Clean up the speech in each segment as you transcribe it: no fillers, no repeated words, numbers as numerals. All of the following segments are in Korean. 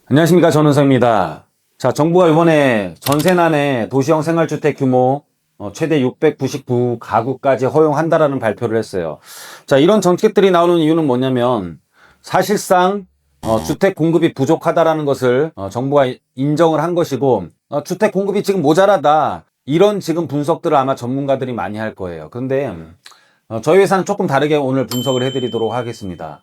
안녕하십니까, 전은서입니다. 자, 정부가 이번에 전세난에 도시형 생활주택 규모 최대 699가구까지 허용한다라는 발표를 했어요. 자, 이런 정책들이 나오는 이유는 뭐냐면 사실상 주택 공급이 부족하다라는 것을 정부가 인정을 한 것이고, 주택 공급이 지금 모자라다, 이런 지금 분석들을 아마 전문가들이 많이 할 거예요. 그런데 저희 회사는 조금 다르게 오늘 분석을 해드리도록 하겠습니다.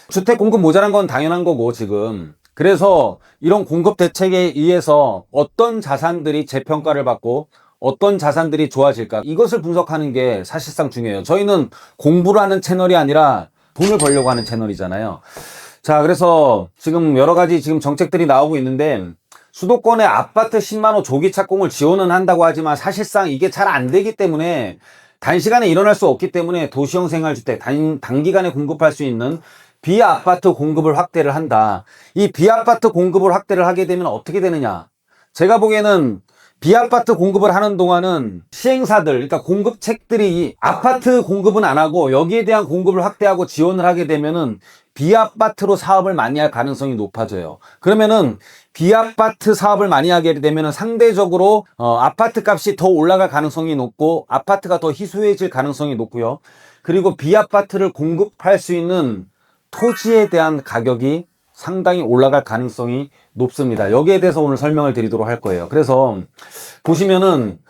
주택 공급 모자란 건 당연한 거고, 지금 그래서 이런 공급 대책에 의해서 어떤 자산들이 재평가를 받고 어떤 자산들이 좋아질까, 이것을 분석하는 게 사실상 중요해요. 저희는 공부를 하는 채널이 아니라 돈을 벌려고 하는 채널이잖아요. 자, 그래서 지금 여러 가지 지금 정책들이 나오고 있는데, 수도권의 아파트 10만호 조기 착공을 지원은 한다고 하지만 사실상 이게 잘 안 되기 때문에, 단시간에 일어날 수 없기 때문에 도시형 생활주택 단기간에 공급할 수 있는 비아파트 공급을 확대를 한다. 이 비아파트 공급을 확대를 하게 되면 어떻게 되느냐, 제가 보기에는 비아파트 공급을 하는 동안은 시행사들, 그러니까 공급책들이 아파트 공급은 안 하고 여기에 대한 공급을 확대하고 지원을 하게 되면은 비아파트로 사업을 많이 할 가능성이 높아져요. 그러면은 비아파트 사업을 많이 하게 되면은 상대적으로 아파트 값이 더 올라갈 가능성이 높고 아파트가 더 희소해질 가능성이 높고요. 그리고 비아파트를 공급할 수 있는 토지에 대한 가격이 상당히 올라갈 가능성이 높습니다. 여기에 대해서 오늘 설명을 드리도록 할 거예요. 그래서 보시면은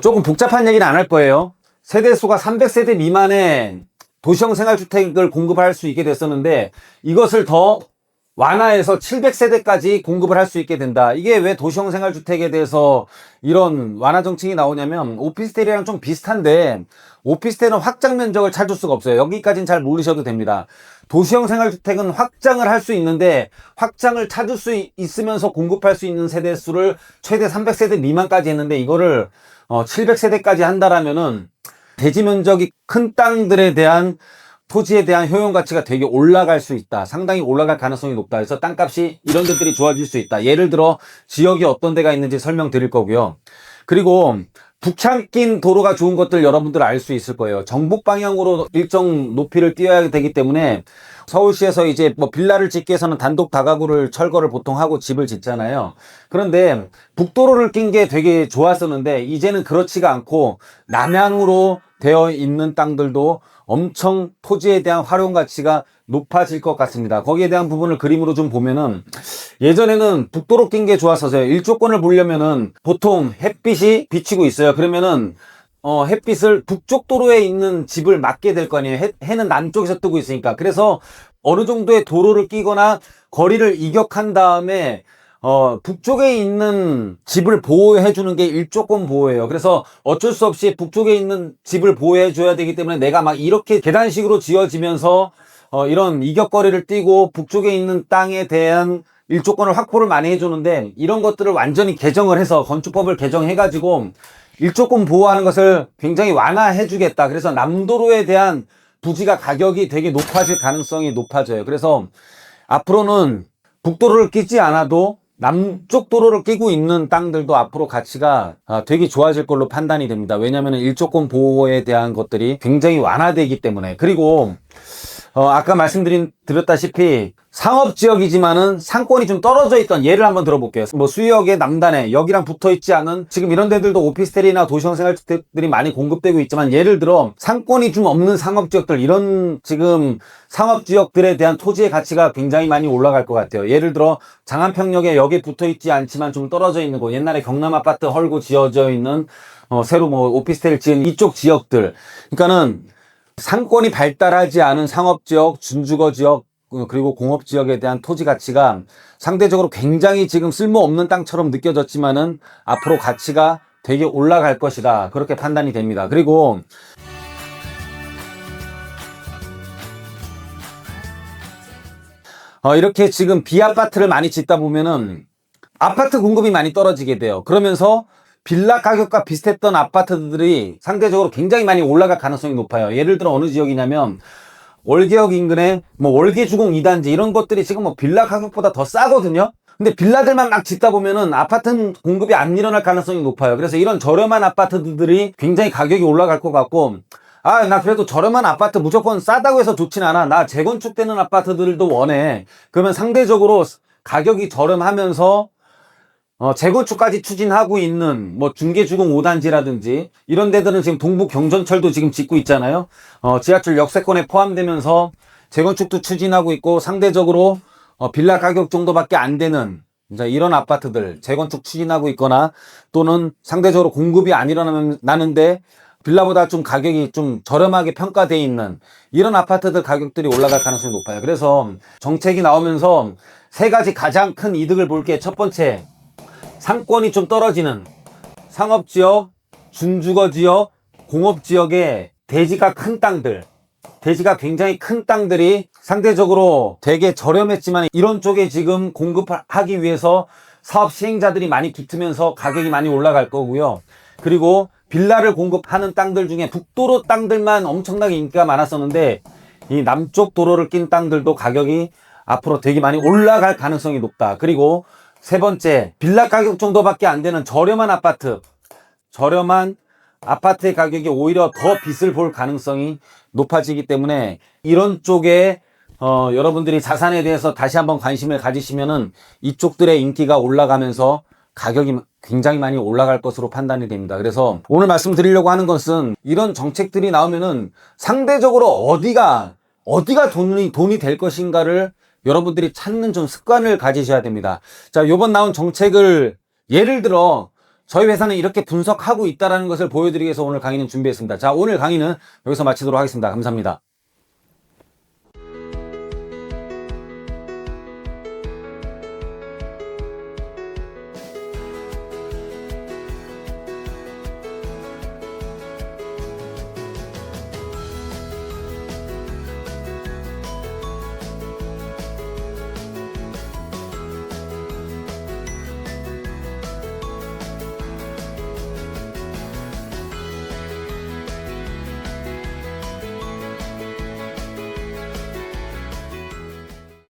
조금 복잡한 얘기는 안 할 거예요. 세대수가 300세대 미만의 도시형 생활주택을 공급할 수 있게 됐었는데, 이것을 더 완화해서 700세대까지 공급을 할 수 있게 된다. 이게 왜 도시형 생활주택에 대해서 이런 완화 정책이 나오냐면, 오피스텔이랑 좀 비슷한데 오피스텔은 확장 면적을 찾을 수가 없어요. 여기까지는 잘 모르셔도 됩니다. 도시형 생활주택은 확장을 할 수 있는데, 확장을 찾을 수 있으면서 공급할 수 있는 세대수를 최대 300세대 미만까지 했는데, 이거를 700세대까지 한다라면은 대지 면적이 큰 땅들에 대한 토지에 대한 효용 가치가 되게 올라갈 수 있다. 상당히 올라갈 가능성이 높다. 그래서 땅값이 이런 데들이 좋아질 수 있다. 예를 들어 지역이 어떤 데가 있는지 설명드릴 거고요. 그리고 북창긴 도로가 좋은 것들 여러분들 알 수 있을 거예요. 정북 방향으로 일정 높이를 띄어야 되기 때문에 서울시에서 이제 뭐 빌라를 짓기 위해서는 단독 다가구를 철거를 보통 하고 집을 짓잖아요. 그런데 북도로를 낀 게 되게 좋았었는데 이제는 그렇지가 않고 남향으로 되어 있는 땅들도 엄청 토지에 대한 활용 가치가 높아질 것 같습니다. 거기에 대한 부분을 그림으로 좀 보면은, 예전에는 북도로 낀 게 좋았어요. 일조권을 보려면은 보통 햇빛이 비치고 있어요. 그러면은 햇빛을 북쪽 도로에 있는 집을 맞게 될 거 아니에요. 해는 남쪽에서 뜨고 있으니까. 그래서 어느 정도의 도로를 끼거나 거리를 이격한 다음에 북쪽에 있는 집을 보호해 주는 게 일조권 보호예요. 그래서 어쩔 수 없이 북쪽에 있는 집을 보호해 줘야 되기 때문에 내가 막 이렇게 계단식으로 지어지면서 이런 이격거리를 띄고 북쪽에 있는 땅에 대한 일조권을 확보를 많이 해주는데, 이런 것들을 완전히 개정을 해서 건축법을 개정해가지고 일조권 보호하는 것을 굉장히 완화해 주겠다. 그래서 남도로에 대한 부지가 가격이 되게 높아질 가능성이 높아져요. 그래서 앞으로는 북도로를 끼지 않아도 남쪽 도로를 끼고 있는 땅들도 앞으로 가치가 되게 좋아질 걸로 판단이 됩니다. 왜냐하면 일조권 보호에 대한 것들이 굉장히 완화되기 때문에. 그리고 아까 말씀드렸다시피 상업지역이지만은 상권이 좀 떨어져 있던 예를 한번 들어볼게요. 뭐 수유역의 남단에 여기랑 붙어 있지 않은, 지금 이런 데들도 오피스텔이나 도시형 생활주택들이 많이 공급되고 있지만, 예를 들어 상권이 좀 없는 상업지역들, 이런 지금 상업지역들에 대한 토지의 가치가 굉장히 많이 올라갈 것 같아요. 예를 들어 장안평역에 여기에 붙어 있지 않지만 좀 떨어져 있는 곳, 옛날에 경남 아파트 헐고 지어져 있는 새로 뭐 오피스텔 지은 이쪽 지역들, 그러니까는 상권이 발달하지 않은 상업지역, 준주거지역, 그리고 공업지역에 대한 토지 가치가 상대적으로 굉장히 지금 쓸모없는 땅처럼 느껴졌지만은 앞으로 가치가 되게 올라갈 것이다. 그렇게 판단이 됩니다. 그리고 이렇게 지금 비아파트를 많이 짓다 보면은 아파트 공급이 많이 떨어지게 돼요. 그러면서 빌라 가격과 비슷했던 아파트들이 상대적으로 굉장히 많이 올라갈 가능성이 높아요. 예를 들어 어느 지역이냐면 월계역 인근에 뭐 월계주공 2단지 이런 것들이 지금 뭐 빌라 가격보다 더 싸거든요. 근데 빌라들만 막 짓다 보면은 아파트 공급이 안 일어날 가능성이 높아요. 그래서 이런 저렴한 아파트들이 굉장히 가격이 올라갈 것 같고, 나 그래도 저렴한 아파트 무조건 싸다고 해서 좋진 않아. 나 재건축되는 아파트들도 원해. 그러면 상대적으로 가격이 저렴하면서 재건축까지 추진하고 있는 뭐 중계주공 5단지라든지 이런 데들은 지금 동부 경전철도 지금 짓고 있잖아요. 지하철 역세권에 포함되면서 재건축도 추진하고 있고 상대적으로 빌라 가격 정도밖에 안 되는 이제 이런 아파트들 재건축 추진하고 있거나 또는 상대적으로 공급이 안 일어나는데 빌라보다 좀 가격이 좀 저렴하게 평가되어 있는 이런 아파트들 가격들이 올라갈 가능성이 높아요. 그래서 정책이 나오면서 세 가지 가장 큰 이득을 볼 게 첫 번째, 상권이 좀 떨어지는 상업지역, 준주거지역, 공업지역에 대지가 큰 땅들, 대지가 굉장히 큰 땅들이 상대적으로 되게 저렴했지만 이런 쪽에 지금 공급하기 위해서 사업 시행자들이 많이 붙으면서 가격이 많이 올라갈 거고요. 그리고 빌라를 공급하는 땅들 중에 북도로 땅들만 엄청나게 인기가 많았었는데 이 남쪽 도로를 낀 땅들도 가격이 앞으로 되게 많이 올라갈 가능성이 높다. 그리고 세 번째, 빌라 가격 정도밖에 안 되는 저렴한 아파트의 가격이 오히려 더 빚을 볼 가능성이 높아지기 때문에 이런 쪽에 여러분들이 자산에 대해서 다시 한번 관심을 가지시면은 이쪽들의 인기가 올라가면서 가격이 굉장히 많이 올라갈 것으로 판단이 됩니다. 그래서 오늘 말씀드리려고 하는 것은 이런 정책들이 나오면은 상대적으로 어디가 돈이 될 것인가를 여러분들이 찾는 좀 습관을 가지셔야 됩니다. 자, 요번 나온 정책을 예를 들어 저희 회사는 이렇게 분석하고 있다는 것을 보여드리기 위해서 오늘 강의는 준비했습니다. 자, 오늘 강의는 여기서 마치도록 하겠습니다. 감사합니다.